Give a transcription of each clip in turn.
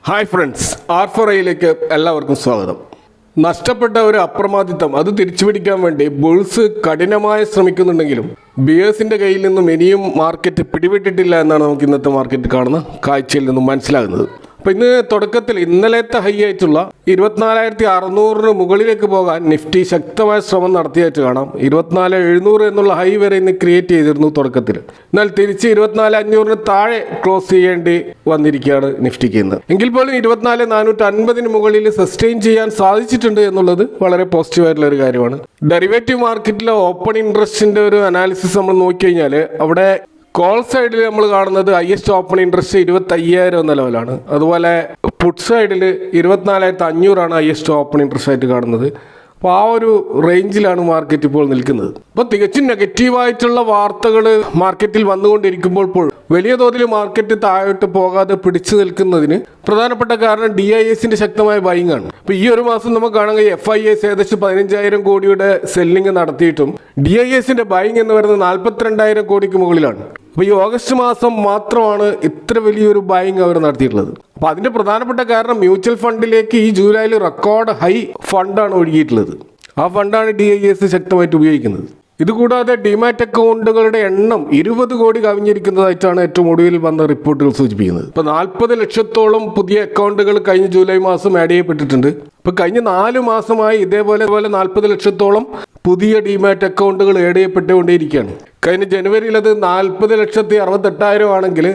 Hi friends, R4iലേക്ക് എല്ലാവർക്കും സ്വാഗതം. നഷ്ടപ്പെട്ട ഒരു അപ്രമാദിത്വം അത് തിരിച്ചുപിടിക്കാൻ വേണ്ടി ബുൾസ് കഠിനമായി ശ്രമിക്കുന്നുണ്ടെങ്കിലും ബിയേഴ്സിന്റെ കയ്യിൽ നിന്നും ഇനിയും മാർക്കറ്റ് പിടിവിട്ടിട്ടില്ല എന്നാണ് നമുക്ക് ഇന്നത്തെ മാർക്കറ്റ് കാണുന്ന കാഴ്ചയിൽ നിന്നും മനസ്സിലാകുന്നത്. അപ്പോൾ ഇന്ന് തുടക്കത്തിൽ ഇന്നലത്തെ ഹൈ ആയിട്ടുള്ള 24,600 മുകളിലേക്ക് പോകാൻ നിഫ്റ്റി ശക്തമായ ശ്രമം നടത്തിയായിട്ട് കാണാം. 24,700 എന്നുള്ള ഹൈ വരെ ഇന്ന് ക്രിയേറ്റ് ചെയ്തിരുന്നു തുടക്കത്തിൽ. എന്നാൽ തിരിച്ച് 24,500 താഴെ ക്ലോസ് ചെയ്യേണ്ടി വന്നിരിക്കുകയാണ് നിഫ്റ്റിക്ക് ഇന്ന്. എങ്കിൽ പോലും 24,450 മുകളിൽ സസ്റ്റെയിൻ ചെയ്യാൻ സാധിച്ചിട്ടുണ്ട് എന്നുള്ളത് വളരെ പോസിറ്റീവായിട്ടുള്ള ഒരു കാര്യമാണ്. ഡെറിവേറ്റീവ് മാർക്കറ്റിലെ ഓപ്പൺ ഇൻട്രസ്റ്റിന്റെ ഒരു അനാലിസിസ് നമ്മൾ നോക്കിക്കഴിഞ്ഞാൽ അവിടെ കോൾ സൈഡിൽ നമ്മൾ കാണുന്നത് ഹൈയസ്റ്റ് ഓപ്പൺ ഇൻട്രസ്റ്റ് 25,000 എന്ന ലെവലാണ്. അതുപോലെ പുട്ട് സൈഡിൽ 24,500 ഹൈയസ്റ്റ് ഓപ്പൺ ഇൻട്രസ്റ്റ് ആയിട്ട് കാണുന്നത്. അപ്പോൾ ആ ഒരു റേഞ്ചിലാണ് മാർക്കറ്റ് ഇപ്പോൾ നിൽക്കുന്നത്. അപ്പോൾ തികച്ചും നെഗറ്റീവായിട്ടുള്ള വാർത്തകൾ മാർക്കറ്റിൽ വന്നുകൊണ്ടിരിക്കുമ്പോൾ വലിയ തോതിൽ മാർക്കറ്റ് താഴോട്ട് പോകാതെ പിടിച്ചു നിൽക്കുന്നതിന് പ്രധാനപ്പെട്ട കാരണം DISന്റെ ശക്തമായ ബൈങ് ആണ്. അപ്പോൾ ഈ ഒരു മാസം നമുക്ക് കാണുക FIS ഏകദേശം 15,000 കോടിയുടെ സെല്ലിംഗ് നടത്തിയിട്ടും DISന്റെ ബൈങ് എന്ന് പറയുന്നത് 42,000 കോടിക്ക് മുകളിലാണ്. അപ്പോൾ ഈ ഓഗസ്റ്റ് മാസം മാത്രമാണ് ഇത്ര വലിയൊരു ബൈങ് അവർ നടത്തിയിട്ടുള്ളത്. അപ്പോൾ അതിൻ്റെ പ്രധാനപ്പെട്ട കാരണം മ്യൂച്വൽ ഫണ്ടിലേക്ക് ഈ ജൂലൈയിൽ റെക്കോർഡ് ഹൈ ഫണ്ടാണ് ഒഴുകിയിട്ടുള്ളത്. ആ ഫണ്ടാണ് DIS ശക്തമായിട്ട് ഉപയോഗിക്കുന്നത്. ഇതുകൂടാതെ ഡിമാറ്റ് അക്കൗണ്ടുകളുടെ എണ്ണം 20 കോടി കവിഞ്ഞിരിക്കുന്നതായിട്ടാണ് ഏറ്റവും ഒടുവിൽ വന്ന റിപ്പോർട്ടുകൾ സൂചിപ്പിക്കുന്നത്. ഇപ്പോൾ 40 ലക്ഷത്തോളം പുതിയ അക്കൗണ്ടുകൾ കഴിഞ്ഞ ജൂലൈ മാസം ആഡ് ചെയ്യപ്പെട്ടിട്ടുണ്ട്. ഇപ്പോൾ കഴിഞ്ഞ 4 മാസമായി ഇതേപോലെ 40 ലക്ഷത്തോളം പുതിയ ഡിമാറ്റ് അക്കൗണ്ടുകൾ ആഡ് ചെയ്യപ്പെട്ടുകൊണ്ടേയിരിക്കുകയാണ്. കഴിഞ്ഞ ജനുവരിയിൽ അത് 40,68,000 ആണെങ്കിൽ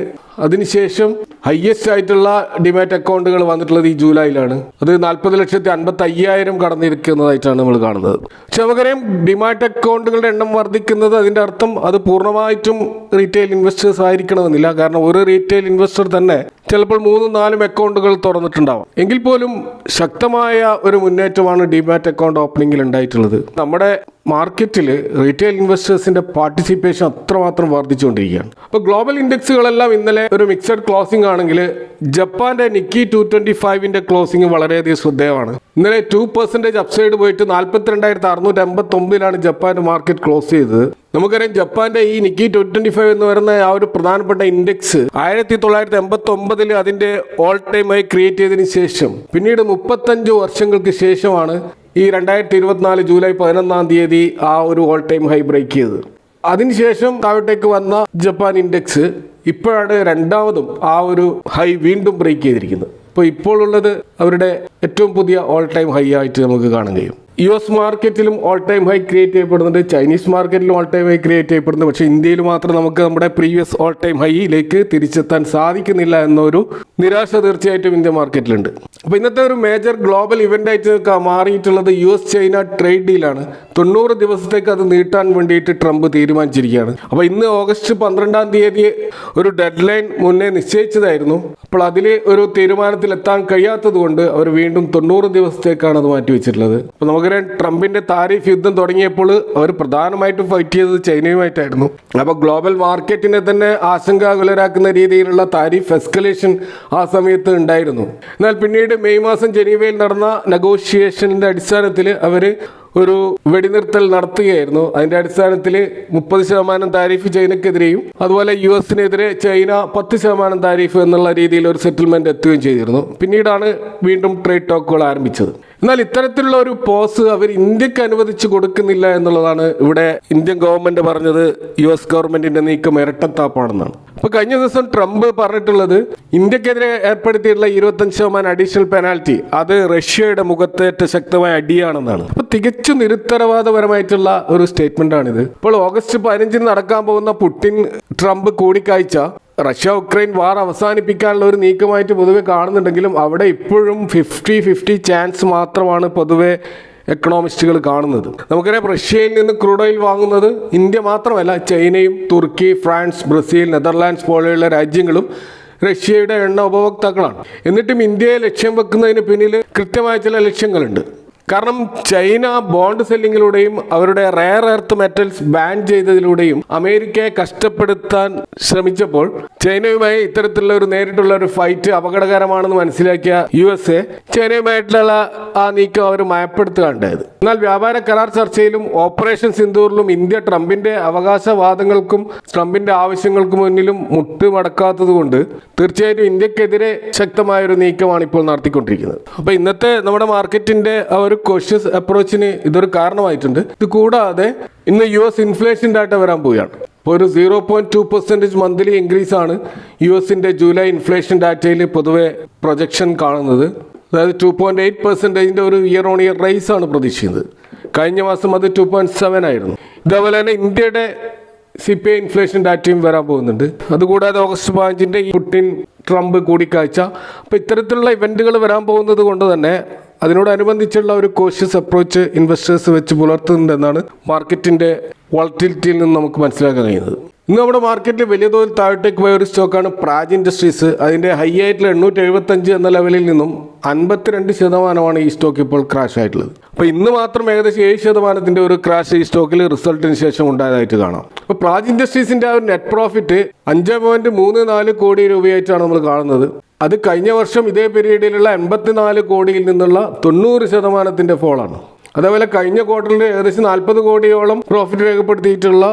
അതിനുശേഷം ഹയ്യസ്റ്റ് ആയിട്ടുള്ള ഡിമാറ്റ് അക്കൗണ്ടുകൾ വന്നിട്ടുള്ളത് ഈ ജൂലൈയിലാണ്. അത് 40,55,000 കടന്നിരിക്കുന്നതായിട്ടാണ് നമ്മൾ കാണുന്നത്. പക്ഷെ നമുക്കറിയാം ഡിമാറ്റ് അക്കൗണ്ടുകളുടെ എണ്ണം വർദ്ധിക്കുന്നത് അതിൻ്റെ അർത്ഥം അത് പൂർണ്ണമായിട്ടും റീറ്റെയിൽ ഇൻവെസ്റ്റേഴ്സ് ആയിരിക്കണമെന്നില്ല. കാരണം ഒരു റീറ്റെയിൽ ഇൻവെസ്റ്റർ തന്നെ ചിലപ്പോൾ 3-4 അക്കൗണ്ടുകൾ തുറന്നിട്ടുണ്ടാവാം. എങ്കിൽ പോലും ശക്തമായ ഒരു മുന്നേറ്റമാണ് ഡിമാറ്റ് അക്കൗണ്ട് ഓപ്പണിംഗിൽ ഉണ്ടായിട്ടുള്ളത്. നമ്മുടെ മാർക്കറ്റിൽ റീറ്റെയിൽ ഇൻവെസ്റ്റേഴ്സിന്റെ പാർട്ടിസിപ്പേഷൻ അത്രമാത്രം വർദ്ധിച്ചുകൊണ്ടിരിക്കുകയാണ്. അപ്പോൾ ഗ്ലോബൽ ഇൻഡെക്സുകളെല്ലാം ഇന്നലെ ഒരു മിക്സഡ് ക്ലോസിംഗ് ആണെങ്കിൽ ജപ്പാന്റെ നിക്കി 225ന്റെ ക്ലോസിംഗ് വളരെയധികം ശ്രദ്ധേയമാണ്. ഇന്നലെ 2% അപ്സൈഡ് പോയിട്ട് 42,689 ജപ്പാന്റെ മാർക്കറ്റ് ക്ലോസ് ചെയ്തത്. നമുക്കറിയാം ജപ്പാന്റെ ഈ നിക്കി 225 എന്ന് പറയുന്ന ആ ഒരു പ്രധാനപ്പെട്ട ഇൻഡെക്സ് 1989 അതിന്റെ ഓൾ ടൈം ആയി ക്രിയേറ്റ് ചെയ്തതിനു ശേഷം പിന്നീട് 35 വർഷങ്ങൾക്ക് ശേഷമാണ് ഈ 2024 ജൂലൈ 11 തീയതി ആ ഒരു ഓൾ ടൈം ഹൈ ബ്രേക്ക് ചെയ്തത്. അതിനുശേഷം താഴോട്ടേക്ക് വന്ന ജപ്പാൻ ഇൻഡെക്സ് ഇപ്പോഴാണ് രണ്ടാമതും ആ ഒരു ഹൈ വീണ്ടും ബ്രേക്ക് ചെയ്തിരിക്കുന്നത്. അപ്പോൾ ഇപ്പോൾ ഉള്ളത് അവരുടെ ഏറ്റവും പുതിയ ഓൾ ടൈം ഹൈ ആയിട്ട് നമുക്ക് കാണാൻ കഴിയും. US മാർക്കറ്റിലും ഓൾ ടൈം ഹൈ ക്രിയേറ്റ് ചെയ്യപ്പെടുന്നുണ്ട്, ചൈനീസ് മാർക്കറ്റിലും ഓൾ ടൈം ഹൈ ക്രിയേറ്റ് ചെയ്യപ്പെടുന്നു. പക്ഷേ ഇന്ത്യയിൽ മാത്രം നമുക്ക് നമ്മുടെ പ്രീവിയസ് ഓൾ ടൈം ഹൈയിലേക്ക് തിരിച്ചെത്താൻ സാധിക്കുന്നില്ല എന്നൊരു നിരാശ തീർച്ചയായിട്ടും ഇന്ത്യൻ മാർക്കറ്റിലുണ്ട്. അപ്പോൾ ഇന്നത്തെ ഒരു മേജർ ഗ്ലോബൽ ഇവന്റ് ആയിട്ട് മാറിയിട്ടുള്ളത് US ചൈന ട്രേഡ് ഡീലാണ്. 90 ദിവസത്തേക്ക് അത് നീട്ടാൻ വേണ്ടിയിട്ട് ട്രംപ് തീരുമാനിച്ചിരിക്കുകയാണ്. അപ്പോൾ ഇന്ന് ഓഗസ്റ്റ് 12 തീയതി ഒരു ഡെഡ് ലൈൻ മുന്നേ നിശ്ചയിച്ചതായിരുന്നു. അപ്പോൾ അതിൽ ഒരു തീരുമാനത്തിൽ എത്താൻ കഴിയാത്തത് കൊണ്ട് അവർ വീണ്ടും 90 ദിവസത്തേക്കാണ് അത് മാറ്റിവെച്ചിട്ടുള്ളത്. അപ്പോൾ നമുക്കറിയാം ട്രംപിന്റെ താരിഫ് യുദ്ധം തുടങ്ങിയപ്പോൾ അവർ പ്രധാനമായിട്ടും ഫൈറ്റ് ചെയ്തത് ചൈനയുമായിട്ടായിരുന്നു. അപ്പോൾ ഗ്ലോബൽ മാർക്കറ്റിനെ തന്നെ ആശങ്കാകുലരാക്കുന്ന രീതിയിലുള്ള താരിഫ് എസ്കലേഷൻ ആ സമയത്ത് ഉണ്ടായിരുന്നു. എന്നാൽ പിന്നീട് മെയ് മാസം ജനീവയിൽ നടന്ന നെഗോഷിയേഷന്റെ അടിസ്ഥാനത്തിൽ അവർ ഒരു വെടിനിർത്തൽ നടത്തുകയായിരുന്നു. അതിന്റെ അടിസ്ഥാനത്തിൽ 30% താരിഫ് ചൈനക്കെതിരെയും അതുപോലെ US-നെതിരെ ചൈന 10% താരിഫ് എന്നുള്ള രീതിയിൽ ഒരു സെറ്റിൽമെന്റ് എത്തുകയും ചെയ്തിരുന്നു. പിന്നീടാണ് വീണ്ടും ട്രേഡ് ടോക്കുകൾ ആരംഭിച്ചത്. എന്നാൽ ഇത്തരത്തിലുള്ള ഒരു പോസ് അവർ ഇന്ത്യക്ക് അനുവദിച്ചു കൊടുക്കുന്നില്ല എന്നുള്ളതാണ് ഇവിടെ ഇന്ത്യൻ ഗവൺമെന്റ് പറഞ്ഞത്. US ഗവൺമെന്റിന്റെ നീക്കം ഇരട്ടത്താപ്പാണെന്നാണ്. അപ്പോൾ കഴിഞ്ഞ ദിവസം ട്രംപ് പറഞ്ഞിട്ടുള്ളത് ഇന്ത്യക്കെതിരെ ഏർപ്പെടുത്തിയിട്ടുള്ള 25% അഡീഷണൽ പെനാൽറ്റി അത് റഷ്യയുടെ മുഖത്തേറ്റ ശക്തമായ അടിയാണെന്നാണ്. അപ്പോൾ തികച്ചും നിരുത്തരവാദപരമായിട്ടുള്ള ഒരു സ്റ്റേറ്റ്മെന്റ് ആണിത്. ഇപ്പോൾ ഓഗസ്റ്റ് 15 നടക്കാൻ പോകുന്ന പുടിൻ ട്രംപ് കൂടിക്കാഴ്ച റഷ്യ ഉക്രൈൻ വാർ അവസാനിപ്പിക്കാനുള്ള ഒരു നീക്കമായിട്ട് പൊതുവെ കാണുന്നുണ്ടെങ്കിലും അവിടെ ഇപ്പോഴും 50-50 ചാൻസ് മാത്രമാണ് പൊതുവെ എക്കണോമിസ്റ്റുകൾ കാണുന്നത്. നമുക്കറിയാം റഷ്യയിൽ നിന്ന് ക്രൂഡ് ഓയിൽ വാങ്ങുന്നത് ഇന്ത്യ മാത്രമല്ല, ചൈനയും തുർക്കി, ഫ്രാൻസ്, ബ്രസീൽ, നെതർലാൻഡ്സ് പോലെയുള്ള രാജ്യങ്ങളും റഷ്യയുടെ എണ്ണ ഉപഭോക്താക്കളാണ്. എന്നിട്ടും ഇന്ത്യയെ ലക്ഷ്യം വെക്കുന്നതിന് പിന്നിൽ കൃത്യമായ ചില ലക്ഷ്യങ്ങളുണ്ട്. കാരണം ചൈന ബോണ്ട് സെല്ലിങ്ങിലൂടെയും അവരുടെ റെയർ എർത്ത് മെറ്റൽസ് ബാൻ ചെയ്തതിലൂടെയും അമേരിക്കയെ കഷ്ടപ്പെടുത്താൻ ശ്രമിച്ചപ്പോൾ ചൈനയുമായി ഇത്തരത്തിലുള്ള ഒരു നേരിട്ടുള്ള ഒരു ഫൈറ്റ് അപകടകരമാണെന്ന് മനസ്സിലാക്കിയ USA ചൈനയുമായിട്ടുള്ള ആ നീക്കം അവർ മയപ്പെടുത്തുകയുണ്ടായത്. എന്നാൽ വ്യാപാര കരാർ ചർച്ചയിലും ഓപ്പറേഷൻ സിന്ദൂറിലും ഇന്ത്യ ട്രംപിന്റെ അവകാശവാദങ്ങൾക്കും ട്രംപിന്റെ ആവശ്യങ്ങൾക്കും മുന്നിലും മുട്ടുമടക്കാത്തത് കൊണ്ട് തീർച്ചയായിട്ടും ഇന്ത്യക്കെതിരെ ശക്തമായ ഒരു നീക്കമാണ് ഇപ്പോൾ നടത്തിക്കൊണ്ടിരിക്കുന്നത്. അപ്പോൾ ഇന്നത്തെ നമ്മുടെ മാർക്കറ്റിന്റെ ആ ഒരു കോഷ്യസ് അപ്രോച്ചിന് ഇതൊരു കാരണമായിട്ടുണ്ട്. ഇത് കൂടാതെ ഇന്ന് US ഇൻഫ്ലേഷൻ ഡാറ്റ വരാൻ പോവുകയാണ്. ഇപ്പോൾ ഒരു 0.2% മന്ത്ലി ഇൻക്രീസ് ആണ് US ജൂലൈ ഇൻഫ്ലേഷൻ ഡാറ്റയിൽ പൊതുവെ പ്രൊജക്ഷൻ കാണുന്നത്. അതായത് 2.8% ഒരു ഇയർ ഓൺ ഇയർ റൈസ് ആണ് പ്രതീക്ഷിക്കുന്നത്. കഴിഞ്ഞ മാസം അത് 2.7 ആയിരുന്നു. ഇതേപോലെ തന്നെ ഇന്ത്യയുടെ CPI ഇൻഫ്ലേഷൻ ഡാറ്റയും വരാൻ പോകുന്നുണ്ട്. അതുകൂടാതെ ഓഗസ്റ്റ് 15 ഈ പുടിൻ ട്രംപ് കൂടിക്കാഴ്ച. അപ്പോൾ ഇത്തരത്തിലുള്ള ഇവന്റുകൾ വരാൻ പോകുന്നത് കൊണ്ട് തന്നെ അതിനോടനുബന്ധിച്ചുള്ള ഒരു കോഷ്യസ് അപ്രോച്ച് ഇൻവെസ്റ്റേഴ്സ് വെച്ച് പുലർത്തുന്നുണ്ടെന്നാണ് മാർക്കറ്റിന്റെ വോളറ്റിലിറ്റിയിൽ നിന്ന് നമുക്ക് മനസ്സിലാക്കാൻ കഴിയുന്നത്. ഇന്ന് നമ്മുടെ മാർക്കറ്റിൽ വലിയ തോതിൽ താഴോട്ടേക്ക് പോയ ഒരു സ്റ്റോക്കാണ് പ്രാജ് ഇൻഡസ്ട്രീസ്. അതിന്റെ ഹൈ ആയിട്ടുള്ള 875 എന്ന ലെവലിൽ നിന്നും 52% ഈ സ്റ്റോക്ക് ഇപ്പോൾ ക്രാഷ് ആയിട്ടുള്ളത്. അപ്പോൾ ഇന്ന് മാത്രം ഏകദേശം 7% ഒരു ക്രാഷ് ഈ സ്റ്റോക്കിൽ റിസൾട്ടിന് ശേഷം ഉണ്ടായതായിട്ട് കാണാം. അപ്പോൾ പ്രാജ് ഇൻഡസ്ട്രീസിന്റെ ആ ഒരു നെറ്റ് പ്രോഫിറ്റ് 5.34 കോടി രൂപയായിട്ടാണ് നമ്മൾ കാണുന്നത്. അത് കഴിഞ്ഞ വർഷം ഇതേ പീരീഡിലുള്ള 84 കോടിയിൽ നിന്നുള്ള 90% ഫോളാണ്. അതേപോലെ കഴിഞ്ഞ ക്വാർട്ടറിൽ ഏകദേശം 40 കോടിയോളം പ്രോഫിറ്റ് രേഖപ്പെടുത്തിയിട്ടുള്ള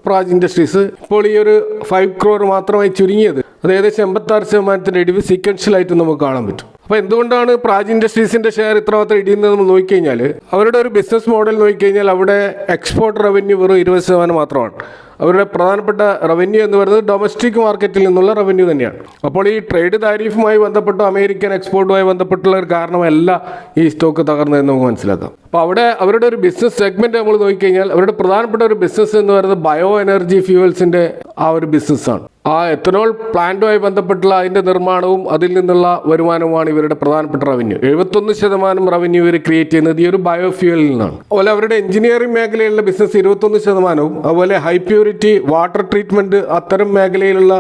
പ്രാജ് ഇൻഡസ്ട്രീസ് ഇപ്പോൾ ഈ ഒരു 5 crore മാത്രമായി ചുരുങ്ങിയത്. അത് ഏകദേശം 86% ഇടിവ് സീക്വൻഷ്യലായിട്ട് നമുക്ക് കാണാൻ പറ്റും. അപ്പോൾ എന്തുകൊണ്ടാണ് പ്രാജ് ഇൻഡസ്ട്രീസിന്റെ ഷെയർ ഇത്രമാത്രം ഇടിയുന്നത് നമ്മൾ നോക്കിക്കഴിഞ്ഞാൽ അവരുടെ ഒരു ബിസിനസ് മോഡൽ നോക്കിക്കഴിഞ്ഞാൽ അവിടെ എക്സ്പോർട്ട് റവന്യൂ വെറും 20% മാത്രമാണ്. അവരുടെ പ്രധാനപ്പെട്ട റവന്യൂ എന്ന് പറയുന്നത് ഡൊമസ്റ്റിക് മാർക്കറ്റിൽ നിന്നുള്ള റവന്യൂ തന്നെയാണ്. അപ്പോൾ ഈ ട്രേഡ് താരിഫുമായി ബന്ധപ്പെട്ടോ അമേരിക്കൻ എക്സ്പോർട്ടുമായി ബന്ധപ്പെട്ടുള്ള ഒരു കാരണമല്ല ഈ സ്റ്റോക്ക് തകർന്നതെന്ന് നമുക്ക് മനസ്സിലാക്കാം. അപ്പോൾ അവിടെ അവരുടെ ഒരു ബിസിനസ് സെഗ്മെന്റ് നമ്മൾ നോക്കിക്കഴിഞ്ഞാൽ അവരുടെ പ്രധാനപ്പെട്ട ഒരു ബിസിനസ് എന്ന് പറയുന്നത് ബയോ എനർജി ഫ്യൂവൽസിന്റെ ആ ഒരു ബിസിനസ്സാണ്. ആ എത്തനോൾ പ്ലാന്റുമായി ബന്ധപ്പെട്ടുള്ള അതിന്റെ നിർമ്മാണവും അതിൽ നിന്നുള്ള വരുമാനവുമാണ് ഇവരുടെ പ്രധാനപ്പെട്ട റവന്യൂ. 71% റവന്യൂ ഇവർ ക്രിയേറ്റ് ചെയ്യുന്നത് ഈ ഒരു ബയോഫ്യൂവലിൽ നിന്നാണ്. അതുപോലെ അവരുടെ എഞ്ചിനീയറിംഗ് മേഖലയിലുള്ള ബിസിനസ് 21%, അതുപോലെ ഹൈ പ്യൂരിറ്റി വാട്ടർ ട്രീറ്റ്മെന്റ് അത്തരം മേഖലയിലുള്ള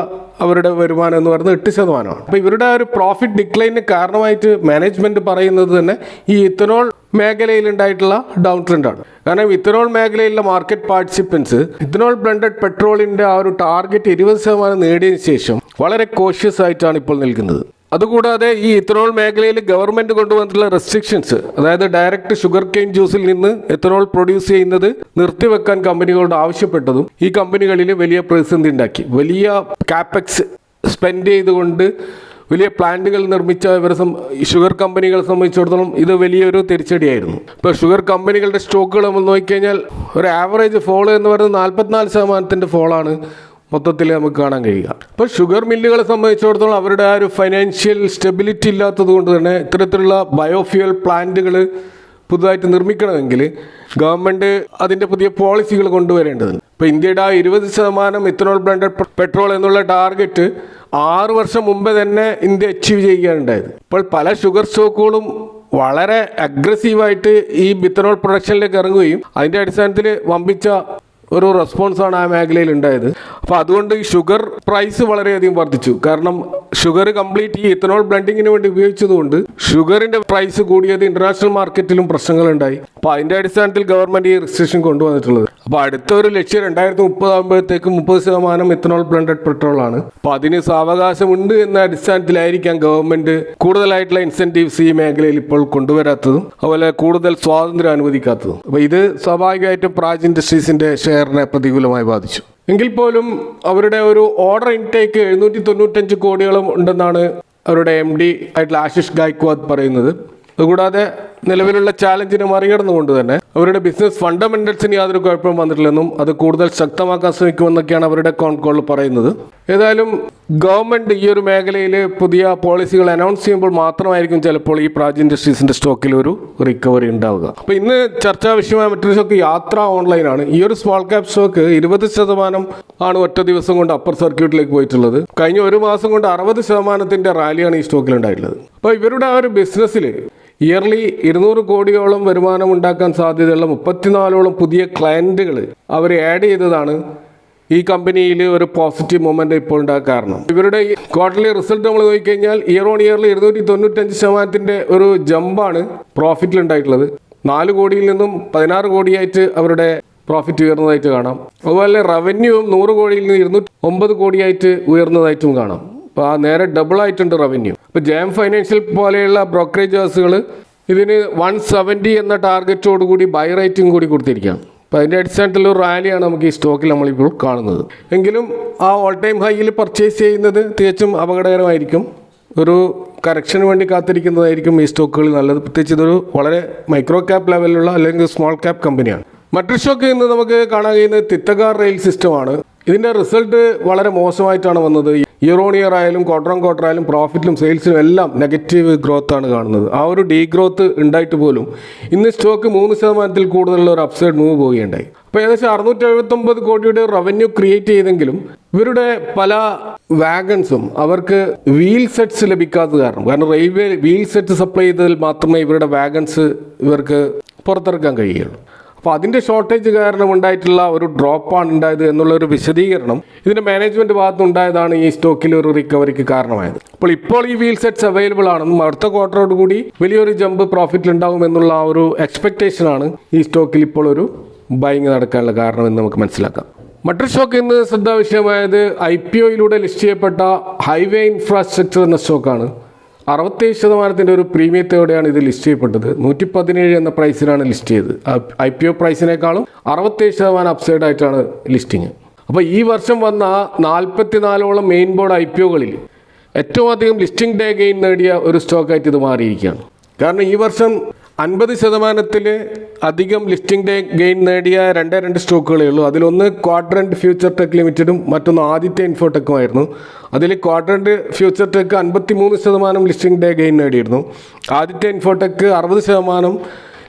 അവരുടെ വരുമാനം എന്ന് പറയുന്നത് 8%. അപ്പോൾ ഇവരുടെ ഒരു പ്രോഫിറ്റ് ഡിക്ലൈനിന് കാരണമായിട്ട് മാനേജ്മെന്റ് പറയുന്നത് തന്നെ ഈ ഇത്തനോൾ മേഖലയിൽ ഉണ്ടായിട്ടുള്ള ഡൗൺ ട്രെൻഡാണ്. കാരണം ഇത്തനോൾ മേഖലയിലുള്ള മാർക്കറ്റ് പാർട്ടിസിപ്പൻസ് ഇത്തനോൾ ബ്ലെൻഡഡ് പെട്രോളിന്റെ ആ ഒരു ടാർഗറ്റ് 20% നേടിയതിനു ശേഷം വളരെ കോഷ്യസ് ആയിട്ടാണ് ഇപ്പോൾ നിൽക്കുന്നത്. അതുകൂടാതെ ഈ ഇത്തനോൾ മേഖലയിൽ ഗവൺമെന്റ് കൊണ്ടുവന്നിട്ടുള്ള റെസ്ട്രിക്ഷൻസ്, അതായത് ഡയറക്റ്റ് ഷുഗർ കെയിൻ ജ്യൂസിൽ നിന്ന് എത്തനോൾ പ്രൊഡ്യൂസ് ചെയ്യുന്നത് നിർത്തിവെക്കാൻ കമ്പനികളോട് ആവശ്യപ്പെട്ടതും ഈ കമ്പനികളിൽ വലിയ പ്രതിസന്ധി ഉണ്ടാക്കി. വലിയ കാപ്പെക്സ് സ്പെൻഡ് ചെയ്തുകൊണ്ട് വലിയ പ്ലാന്റുകൾ നിർമ്മിച്ച ഷുഗർ കമ്പനികളെ സംബന്ധിച്ചിടത്തോളം ഇത് വലിയൊരു തിരിച്ചടിയായിരുന്നു. ഇപ്പോൾ ഷുഗർ കമ്പനികളുടെ സ്റ്റോക്കുകൾ നമ്മൾ നോക്കിക്കഴിഞ്ഞാൽ ഒരു ആവറേജ് ഫോള് എന്ന് പറയുന്നത് 44% ഫോളാണ് മൊത്തത്തിൽ നമുക്ക് കാണാൻ കഴിയുക. അപ്പോൾ ഷുഗർ മില്ലുകളെ സംബന്ധിച്ചിടത്തോളം അവരുടെ ആ ഒരു ഫൈനാൻഷ്യൽ സ്റ്റെബിലിറ്റി ഇല്ലാത്തത് കൊണ്ട് തന്നെ ഇത്തരത്തിലുള്ള ബയോഫ്യൂവൽ പ്ലാന്റുകൾ പുതുതായിട്ട് നിർമ്മിക്കണമെങ്കിൽ ഗവൺമെൻറ് അതിൻ്റെ പുതിയ പോളിസികൾ കൊണ്ടുവരേണ്ടതുണ്ട്. ഇപ്പോൾ ഇന്ത്യയുടെ ആ 20% ഇത്തനോൾ ബ്ലെൻഡഡ് പെട്രോൾ എന്നുള്ള ടാർഗറ്റ് 6 വർഷം മുമ്പേ തന്നെ ഇന്ത്യ അച്ചീവ് ചെയ്യുകയുണ്ടായത്. ഇപ്പോൾ പല ഷുഗർ സ്റ്റോക്കുകളും വളരെ അഗ്രസീവായിട്ട് ഈ ഇത്തനോൾ പ്രൊഡക്ഷനിലേക്ക് ഇറങ്ങുകയും അതിൻ്റെ അടിസ്ഥാനത്തിൽ വമ്പിച്ച ഒരു റെസ്പോൺസാണ് ആ മേഖലയിൽ ഉണ്ടായത്. അപ്പോൾ അതുകൊണ്ട് ഈ ഷുഗർ പ്രൈസ് വളരെയധികം വർദ്ധിച്ചു. കാരണം ഷുഗർ കംപ്ലീറ്റ് ഈ ഇത്തനോൾ ബ്ലെൻഡിങ്ങിന് വേണ്ടി ഉപയോഗിച്ചതുകൊണ്ട് ഷുഗറിന്റെ പ്രൈസ് കൂടിയത് ഇന്റർനാഷണൽ മാർക്കറ്റിലും പ്രശ്നങ്ങളുണ്ടായി. അപ്പോൾ അതിന്റെ അടിസ്ഥാനത്തിൽ ഗവൺമെന്റ് ഈ റെസ്ട്രിക്ഷൻ കൊണ്ടുവന്നിട്ടുള്ളത്. അപ്പോൾ അടുത്ത ഒരു ലക്ഷ്യം 2030 ആകുമ്പോഴത്തേക്കും 30% ഇത്തനോൾ ബ്ലെൻഡഡ് പെട്രോൾ ആണ്. അപ്പോൾ അതിന് സാവകാശമുണ്ട് എന്ന അടിസ്ഥാനത്തിലായിരിക്കാം ഗവൺമെന്റ് കൂടുതലായിട്ടുള്ള ഇൻസെന്റീവ്സ് ഈ മേഖലയിൽ ഇപ്പോൾ കൊണ്ടുവരാത്തതും അതുപോലെ കൂടുതൽ സ്വാതന്ത്ര്യം അനുവദിക്കാത്തതും. അപ്പോൾ ഇത് സ്വാഭാവികമായിട്ടും പ്രാജ് ഇൻഡസ്ട്രീസിന്റെ ഷെയറിനെ പ്രതികൂലമായി ബാധിച്ചു. എങ്കിൽ പോലും അവരുടെ ഒരു ഓർഡർ ഇൻടേക്ക് 795 കോടിയോളം ഉണ്ടെന്നാണ് അവരുടെ MD ആയിട്ടുള്ള ആശിഷ് ഗായ്ക്വാദ് പറയുന്നത്. അതുകൂടാതെ നിലവിലുള്ള ചാലഞ്ചിനെ മറികടന്നുകൊണ്ട് തന്നെ അവരുടെ ബിസിനസ് ഫണ്ടമെന്റൽസിന് യാതൊരു കുഴപ്പവും വന്നിട്ടില്ലെന്നും അത് കൂടുതൽ ശക്തമാക്കാൻ ശ്രമിക്കുമെന്നൊക്കെയാണ് അവരുടെ കോൾ പറയുന്നത്. ഏതായാലും ഗവൺമെന്റ് ഈ ഒരു മേഖലയിൽ പുതിയ പോളിസികൾ അനൗൺസ് ചെയ്യുമ്പോൾ മാത്രമായിരിക്കും ചിലപ്പോൾ ഈ പ്രാജ് ഇൻഡസ്ട്രീസിന്റെ സ്റ്റോക്കിൽ ഒരു റിക്കവറി ഉണ്ടാവുക. അപ്പോൾ ഇന്ന് ചർച്ചാ വിഷയമായ മറ്റൊരു സ്റ്റോക്ക് യാത്ര ഓൺലൈനാണ്. ഈ ഒരു സ്മോൾ ക്യാപ് സ്റ്റോക്ക് 20% ആണ് ഒറ്റ ദിവസം കൊണ്ട് അപ്പർ സർക്യൂട്ടിലേക്ക് പോയിട്ടുള്ളത്. കഴിഞ്ഞ ഒരു മാസം കൊണ്ട് 60% റാലിയാണ് ഈ സ്റ്റോക്കിൽ ഉണ്ടായിട്ടുള്ളത്. അപ്പോൾ ഇവരുടെ ആ ഒരു ബിസിനസ്സിൽ ഇയർലി 200 കോടിയോളം വരുമാനം ഉണ്ടാക്കാൻ സാധ്യതയുള്ള 34ഓളം പുതിയ ക്ലയന്റുകൾ അവർ ആഡ് ചെയ്തതാണ് ഈ കമ്പനിയിൽ ഒരു പോസിറ്റീവ് മൊമെന്റ് ഇപ്പോൾ ഉണ്ടാകാൻ കാരണം. ഇവരുടെ ഈ ക്വാർട്ടർലി റിസൾട്ട് നമ്മൾ നോക്കിക്കഴിഞ്ഞാൽ ഇയർ ഓൺ ഇയർലി 295% ഒരു ജമ്പാണ് പ്രോഫിറ്റിൽ ഉണ്ടായിട്ടുള്ളത്. 4 കോടിയിൽ നിന്നും 16 കോടിയായിട്ട് അവരുടെ പ്രോഫിറ്റ് ഉയർന്നതായിട്ട് കാണാം. അതുപോലെ റവന്യൂവും 100 കോടിയിൽ നിന്ന് 209 കോടിയായിട്ട് ഉയർന്നതായിട്ടും കാണാം. അപ്പോൾ ആ നേരെ ഡബിൾ ആയിട്ടുണ്ട് റവന്യൂ. ഇപ്പോൾ ജെഎം ഫൈനാൻഷ്യൽ പോലെയുള്ള ബ്രോക്കറേജ് ഹൗസുകൾ ഇതിന് 170 എന്ന ടാർഗറ്റോടുകൂടി ബൈ റേറ്റിംഗ് കൂടി കൊടുത്തിരിക്കുകയാണ്. അപ്പോൾ അതിൻ്റെ അടിസ്ഥാനത്തിൽ ഒരു റാലിയാണ് നമുക്ക് ഈ സ്റ്റോക്കിൽ നമ്മളിപ്പോൾ കാണുന്നത്. എങ്കിലും ആ ഓൾ ടൈം ഹൈയിൽ പർച്ചേസ് ചെയ്യുന്നത് തികച്ചും അപകടകരമായിരിക്കും. ഒരു കറക്ഷന് വേണ്ടി കാത്തിരിക്കുന്നതായിരിക്കും ഈ സ്റ്റോക്കുകൾ നല്ലത്. പ്രത്യേകിച്ച് ഇതൊരു വളരെ മൈക്രോ ക്യാപ് ലെവലിലുള്ള അല്ലെങ്കിൽ സ്മോൾ ക്യാപ് കമ്പനിയാണ്. മറ്റൊരു സ്റ്റോക്ക് ഇന്ന് നമുക്ക് കാണാൻ കഴിയുന്നത് തിത്തഗാർ റെയിൽ സിസ്റ്റമാണ്. ഇതിൻ്റെ റിസൾട്ട് വളരെ മോശമായിട്ടാണ് വന്നത്. ഇയർ ഓൺ ഇയർ ആയാലും ക്വാർട്ടർ ഓൺ ക്വാർട്ടർ ആയാലും പ്രോഫിറ്റിലും സെയിൽസിലും എല്ലാം നെഗറ്റീവ് ഗ്രോത്ത് ആണ് കാണുന്നത്. ആ ഒരു ഡീ ഗ്രോത്ത് ഉണ്ടായിട്ട് പോലും ഇന്ന് സ്റ്റോക്ക് 3% കൂടുതലുള്ള ഒരു അപ്സൈഡ് മൂവ് പോവുകയുണ്ടായി. അപ്പോൾ ഏകദേശം 679 കോടിയുടെ റവന്യൂ ക്രിയേറ്റ് ചെയ്തെങ്കിലും ഇവരുടെ പല വാഗൺസും അവർക്ക് വീൽ സെറ്റ്സ് ലഭിക്കാത്തത് കാരണം റെയിൽവേ വീൽ സെറ്റ് സപ്ലൈ ചെയ്തതിൽ മാത്രമേ ഇവരുടെ വാഗൺസ് ഇവർക്ക് പുറത്തിറക്കാൻ കഴിയുള്ളൂ. അപ്പോൾ അതിൻ്റെ ഷോർട്ടേജ് കാരണം ഉണ്ടായിട്ടുള്ള ഒരു ഡ്രോപ്പാണ് ഉണ്ടായത് എന്നുള്ളൊരു വിശദീകരണം ഇതിൻ്റെ മാനേജ്മെൻറ്റ് ഭാഗത്തുണ്ടായതാണ് ഈ സ്റ്റോക്കിൽ ഒരു റിക്കവറിക്ക് കാരണമായത്. ഇപ്പോൾ ഈ വീൽ സെറ്റ്സ് അവൈലബിൾ ആണെന്നും അടുത്ത ക്വാർട്ടറോട് കൂടി വലിയൊരു ജമ്പ് പ്രോഫിറ്റിൽ ഉണ്ടാകും എന്നുള്ള ആ ഒരു എക്സ്പെക്റ്റേഷനാണ് ഈ സ്റ്റോക്കിൽ ഇപ്പോൾ ഒരു ബൈങ് നടക്കാനുള്ള കാരണമെന്ന് നമുക്ക് മനസ്സിലാക്കാം. മറ്റൊരു സ്റ്റോക്ക് ഇന്ന് ശ്രദ്ധാവിഷയമായത് IPO ലിസ്റ്റ് ചെയ്യപ്പെട്ട ഹൈവേ ഇൻഫ്രാസ്ട്രക്ചർ എന്ന സ്റ്റോക്കാണ്. 67% ഒരു പ്രീമിയത്തോടെയാണ് ഇത് ലിസ്റ്റ് ചെയ്യപ്പെട്ടത്. 117 എന്ന പ്രൈസിലാണ് ലിസ്റ്റ് ചെയ്തത്. IPO പ്രൈസിനേക്കാളും 67% അപ്സൈഡ് ആയിട്ടാണ് ലിസ്റ്റിങ്. അപ്പോൾ ഈ വർഷം വന്ന 44ഓളം മെയിൻ ബോർഡ് IPOകളിൽ ഏറ്റവും അധികം ലിസ്റ്റിംഗ് ഡേ ഗെയിൻ നേടിയ ഒരു സ്റ്റോക്കായിട്ട് ഇത് മാറിയിരിക്കുകയാണ്. കാരണം ഈ വർഷം 50% അധികം ലിസ്റ്റിംഗ് ഡേ ഗെയിൻ നേടിയ 2 സ്റ്റോക്കുകളേ ഉള്ളൂ. അതിലൊന്ന് ക്വാഡ്രന്റ് ഫ്യൂച്ചർ ടെക് ലിമിറ്റഡും മറ്റൊന്ന് ആദിത്യ ഇൻഫോടെക്കുമായിരുന്നു. അതിൽ Quadrant Future Tech 53% listing day gain നേടിയിരുന്നു. Aditya Infotech 60%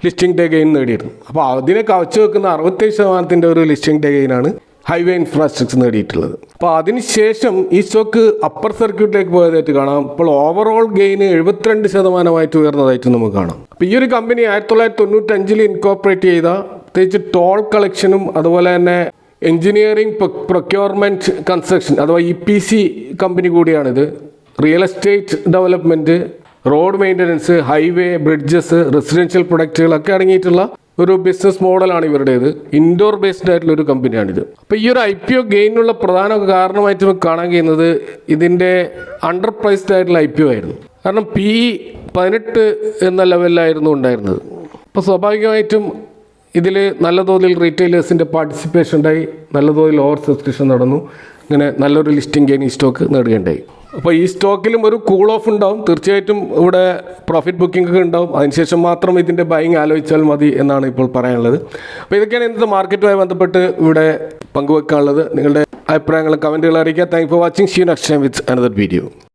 listing day gain നേടിയിരുന്നു. അപ്പോൾ അതിനെ കവച്ചു വെക്കുന്ന 67% ഒരു ലിസ്റ്റിംഗ് ഡേ ഗെയിനാണ് ഹൈവേ ഇൻഫ്രാസ്ട്രക്ചർ നേടിയിട്ടുള്ളത്. അപ്പോൾ അതിനുശേഷം ഈ സ്റ്റോക്ക് അപ്പർ സർക്യൂട്ടിലേക്ക് പോയതായിട്ട് കാണാം. ഇപ്പോൾ ഓവറോൾ ഗെയിന് 72% ഉയർന്നതായിട്ട് നമുക്ക് കാണാം. അപ്പോൾ ഈ ഒരു കമ്പനി 1995 ഇൻകോർപ്പറേറ്റ് ചെയ്ത പ്രത്യേകിച്ച് ടോൾ കളക്ഷനും അതുപോലെ തന്നെ എഞ്ചിനീയറിംഗ് പ്രൊക്യൂർമെൻറ്റ് കൺസ്ട്രക്ഷൻ അഥവാ EPC കമ്പനി കൂടിയാണിത്. Real estate development, road maintenance, highway, bridges, residential പ്രൊഡക്റ്റുകളൊക്കെ അടങ്ങിയിട്ടുള്ള ഒരു ബിസിനസ് മോഡലാണ് ഇവരുടേത്. ഇൻഡോർ ബേസ്ഡ് ആയിട്ടുള്ള ഒരു കമ്പനിയാണിത്. അപ്പോൾ ഈ ഒരു IPO ഗെയിനുള്ള പ്രധാന കാരണമായിട്ട് നമുക്ക് കാണാൻ കഴിയുന്നത് ഇതിൻ്റെ അണ്ടർ പ്രൈസ്ഡ് ആയിട്ടുള്ള IPO ആയിരുന്നു. കാരണം PE 18 എന്ന ലെവലിലായിരുന്നു ഉണ്ടായിരുന്നത്. അപ്പോൾ സ്വാഭാവികമായിട്ടും ഇതിൽ നല്ല തോതിൽ റീറ്റെയിലേഴ്സിൻ്റെ പാർട്ടിസിപ്പേഷൻ ഉണ്ടായി, നല്ല തോതിൽ ഓവർ സബ്സ്ക്രിപ്ഷൻ നടന്നു. ഇങ്ങനെ നല്ലൊരു ലിസ്റ്റിംഗ് ഗെയിൻ ഈ സ്റ്റോക്ക് നേടുകയുണ്ടായി. അപ്പോൾ ഈ സ്റ്റോക്കിലും ഒരു കൂൾ ഓഫ് ഉണ്ടാവും. തീർച്ചയായിട്ടും ഇവിടെ പ്രോഫിറ്റ് ബുക്കിംഗ് ഒക്കെ ഉണ്ടാവും. അതിനുശേഷം മാത്രം ഇതിൻ്റെ ബൈങ് ആലോചിച്ചാൽ മതി എന്നാണ് ഇപ്പോൾ പറയാനുള്ളത്. അപ്പോൾ ഇതൊക്കെയാണ് ഇന്നത്തെ മാർക്കറ്റുമായി ബന്ധപ്പെട്ട് ഇവിടെ പങ്കുവെക്കാനുള്ളത്. നിങ്ങളുടെ അഭിപ്രായങ്ങൾ കമൻറ്റുകൾ അറിയിക്കുക. Thank for watching. See you next time with another video.